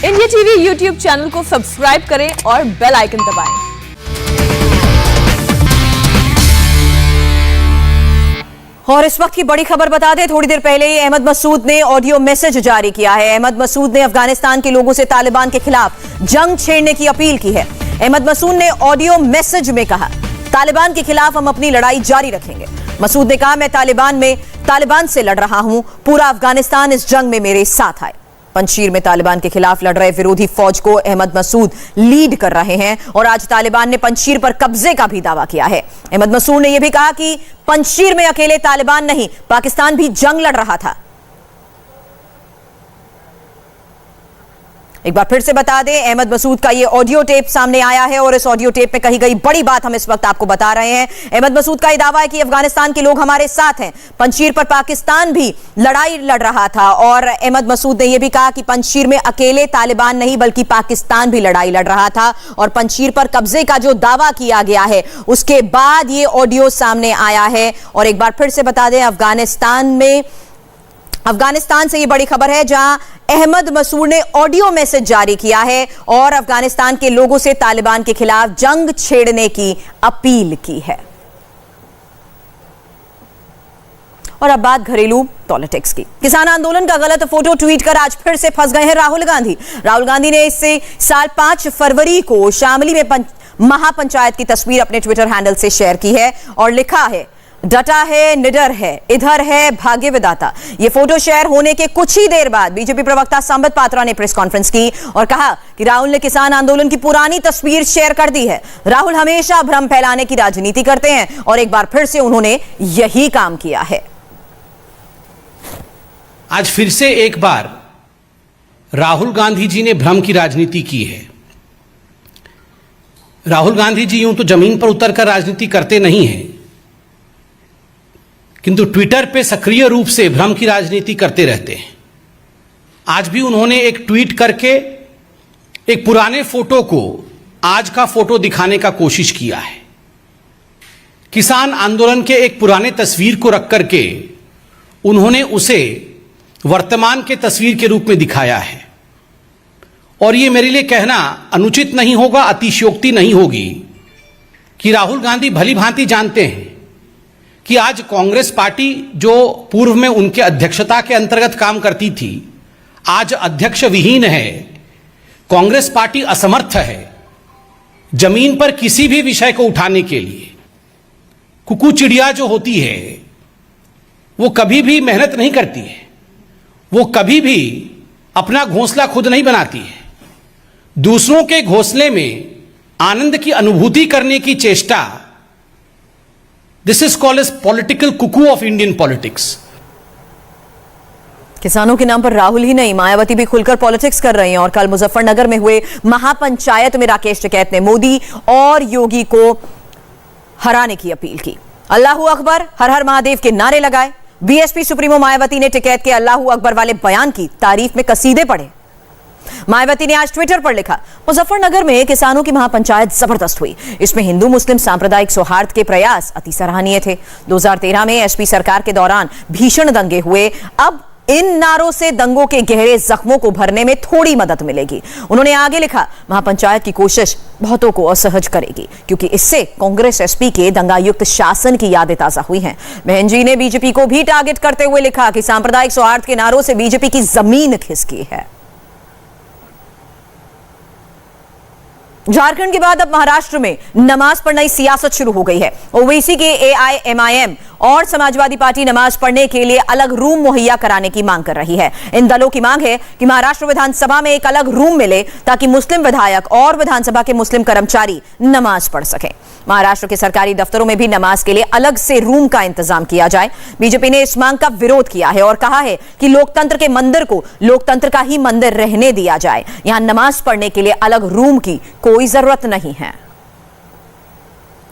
India TV YouTube channel को subscribe करें और बेल आइकन दबाएं। और इस वक्त की बड़ी खबर बता दें, थोड़ी देर पहले ही अहमद मसूद ने ऑडियो मैसेज जारी किया है। अहमद मसूद ने अफगानिस्तान के लोगों से तालिबान के खिलाफ जंग छेड़ने की अपील की है। अहमद मसूद ने ऑडियो मैसेज में कहा, तालिबान के खिलाफ हम अपनी लड़ाई जारी रखेंगे। मसूद ने कहा, मैं तालिबान से लड़ रहा हूं, पूरा अफगानिस्तान इस जंग में मेरे साथ आए। पंजशीर में तालिबान के खिलाफ लड़ रहे विरोधी फौज को अहमद मसूद लीड कर रहे हैं और आज तालिबान ने पंजशीर पर कब्जे का भी दावा किया है। अहमद मसूद ने यह भी कहा कि पंजशीर में अकेले तालिबान नहीं, पाकिस्तान भी जंग लड़ रहा था। एक बार फिर से बता दें, अहमद मसूद का यह ऑडियो टेप सामने आया है और इस ऑडियो टेप में कही गई बड़ी बात हम इस वक्त आपको बता रहे हैं। अहमद मसूद का यह दावा है कि अफगानिस्तान के लोग हमारे साथ हैं। पंजशीर पर पाकिस्तान भी लड़ाई लड़ रहा था और अहमद मसूद ने यह भी कहा कि पंजशीर में अकेले तालिबान नहीं बल्कि पाकिस्तान भी लड़ाई लड़ रहा था और पंजशीर पर कब्जे का जो दावा किया गया है उसके बाद यह ऑडियो सामने आया है। और एक बार फिर से बता दें, अफगानिस्तान से यह बड़ी खबर है जहां अहमद मसूद ने ऑडियो मैसेज जारी किया है और अफगानिस्तान के लोगों से तालिबान के खिलाफ जंग छेड़ने की अपील की है। और अब बात घरेलू पॉलिटिक्स की। किसान आंदोलन का गलत फोटो ट्वीट कर आज फिर से फंस गए हैं राहुल गांधी। राहुल गांधी ने इससे साल 5 फरवरी को शामली में महापंचायत की तस्वीर अपने ट्विटर हैंडल से शेयर की है और लिखा है, डटा है, निडर है, इधर है भाग्य विधाता। यह फोटो शेयर होने के कुछ ही देर बाद बीजेपी प्रवक्ता संबित पात्रा ने प्रेस कॉन्फ्रेंस की और कहा कि राहुल ने किसान आंदोलन की पुरानी तस्वीर शेयर कर दी है। राहुल हमेशा भ्रम फैलाने की राजनीति करते हैं और एक बार फिर से उन्होंने यही काम किया है। आज फिर से एक बार राहुल गांधी जी ने भ्रम की राजनीति की है। राहुल गांधी जी यूं तो जमीन पर उतरकर राजनीति करते नहीं हैं, किंतु ट्विटर पे सक्रिय रूप से भ्रम की राजनीति करते रहते हैं। आज भी उन्होंने एक ट्वीट करके एक पुराने फोटो को आज का फोटो दिखाने का कोशिश किया है। किसान आंदोलन के एक पुराने तस्वीर को रख करके उन्होंने उसे वर्तमान के तस्वीर के रूप में दिखाया है और ये मेरे लिए कहना अनुचित नहीं होगा, अतिशयोक्ति नहीं होगी कि राहुल गांधी भली भांति जानते हैं कि आज कांग्रेस पार्टी जो पूर्व में उनके अध्यक्षता के अंतर्गत काम करती थी, आज अध्यक्ष विहीन है। कांग्रेस पार्टी असमर्थ है जमीन पर किसी भी विषय को उठाने के लिए। कुकू चिड़िया जो होती है वो कभी भी मेहनत नहीं करती है, वो कभी भी अपना घोंसला खुद नहीं बनाती है। दूसरों के घोंसले में आनंद की अनुभूति करने की चेष्टा, this is called as political cuckoo of Indian politics. किसानों के नाम पर राहुल ही नहीं, मायावती भी खुलकर पॉलिटिक्स कर रही हैं और कल मुजफ्फरनगर में हुए महापंचायत में राकेश टिकैत ने मोदी और योगी को हराने की अपील की। अल्लाहू अकबर, हर हर महादेव के नारे लगाए। बीएसपी सुप्रीमो मायावती ने टिकैत के अल्लाहू अकबर वाले बयान की तारीफ में कसीदे पढ़े। मायावती ने आज ट्विटर पर लिखा, मुजफ्फरनगर में किसानों की महापंचायत जबरदस्त हुई। इसमें हिंदू मुस्लिम सांप्रदायिक सौहार्द के प्रयास अति सराहनीय थे। 2013 में एसपी सरकार के दौरान भीषण दंगे हुए। अब इन नारों से दंगों के गहरे जख्मों को भरने में थोड़ी मदद मिलेगी। उन्होंने आगे लिखा, महापंचायत की कोशिश बहुतों को असहज करेगी क्योंकि इससे कांग्रेस एसपी के दंगायुक्त शासन की यादें ताजा हुई हैं। बहन जी ने बीजेपी को भी टारगेट करते हुए लिखा कि सांप्रदायिक सौहार्द के नारों से बीजेपी की जमीन खिसकी है। झारखंड के बाद अब महाराष्ट्र में नमाज पर नई सियासत शुरू हो गई है। ओवैसी के एआईएमआईएम और समाजवादी पार्टी नमाज पढ़ने के लिए अलग रूम मुहैया कराने की मांग कर रही है। इन दलों की मांग है कि महाराष्ट्र विधानसभा में एक अलग रूम मिले ताकि मुस्लिम विधायक और विधानसभा के मुस्लिम कर्मचारी नमाज पढ़ सकें। महाराष्ट्र के सरकारी दफ्तरों में भी नमाज के लिए अलग से रूम का इंतजाम किया जाए। बीजेपी ने इस मांग का विरोध किया है और कहा है कि लोकतंत्र के मंदिर को लोकतंत्र का ही मंदिर रहने दिया जाए। यहां नमाज पढ़ने के लिए अलग रूम की कोई जरूरत नहीं है।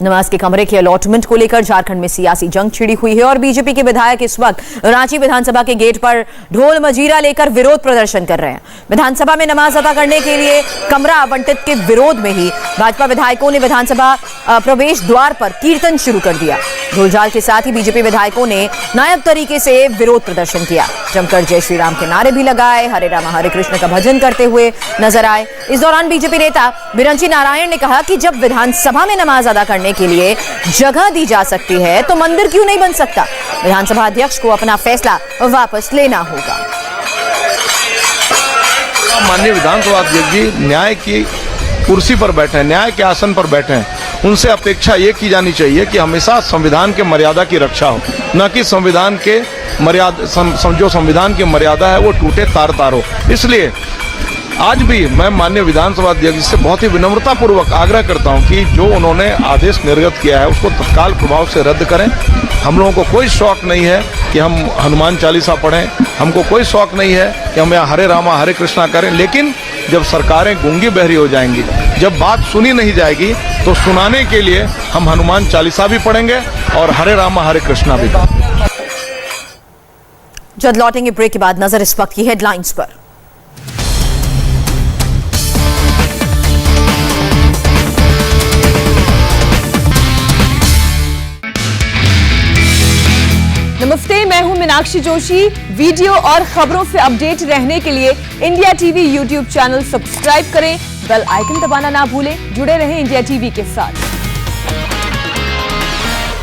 नमाज के कमरे के अलॉटमेंट को लेकर झारखंड में सियासी जंग छिड़ी हुई है और बीजेपी के विधायक इस वक्त रांची विधानसभा के गेट पर ढोल मजीरा लेकर विरोध प्रदर्शन कर रहे हैं। विधानसभा में नमाज अदा करने के लिए कमरा आवंटित के विरोध में ही भाजपा विधायकों ने विधानसभा प्रवेश द्वार पर कीर्तन शुरू कर दिया। ढोलझाल के साथ ही बीजेपी विधायकों ने नायब तरीके से विरोध प्रदर्शन किया। जमकर जय श्री राम के नारे भी लगाए, हरे राम हरे कृष्ण का भजन करते हुए नजर आए। इस दौरान बीजेपी नेता बिरंची नारायण ने कहा कि जब विधानसभा में नमाज अदा करने के लिए जगह दी जा सकती है तो मंदिर क्यों नहीं बन सकता। विधानसभा अध्यक्ष को अपना फैसला वापस लेना होगा। माननीय विधानसभा अध्यक्ष जी न्याय की कुर्सी पर बैठे हैं, न्याय के आसन पर बैठे हैं। उनसे अपेक्षा ये की जानी चाहिए कि हमेशा संविधान के मर्यादा की रक्षा हो, न कि संविधान के जो संविधान की मर्यादा है वो टूटे तार तार हो। इसलिए आज भी मैं माननीय विधानसभा अध्यक्ष से बहुत ही विनम्रता पूर्वक आग्रह करता हूं कि जो उन्होंने आदेश निर्गत किया है उसको तत्काल प्रभाव से रद्द करें। हम लोगों को कोई शौक नहीं है कि हम हनुमान चालीसा पढ़ें, हमको कोई शौक नहीं है कि हम यहाँ हरे रामा हरे कृष्णा करें, लेकिन जब सरकारें गूंगी बहरी हो जाएंगी, जब बात सुनी नहीं जाएगी, तो सुनाने के लिए हम हनुमान चालीसा भी पढ़ेंगे और हरे रामा हरे कृष्णा भी। जब लौटेंगे ब्रेक के बाद नजर इस वक्त की हेडलाइंस पर। नमस्ते, मैं हूं मीनाक्षी जोशी। वीडियो और खबरों से अपडेट रहने के लिए India TV YouTube channel subscribe करें, बेल आइकन दबाना ना भूलें। जुड़े रहें इंडिया टीवी के साथ।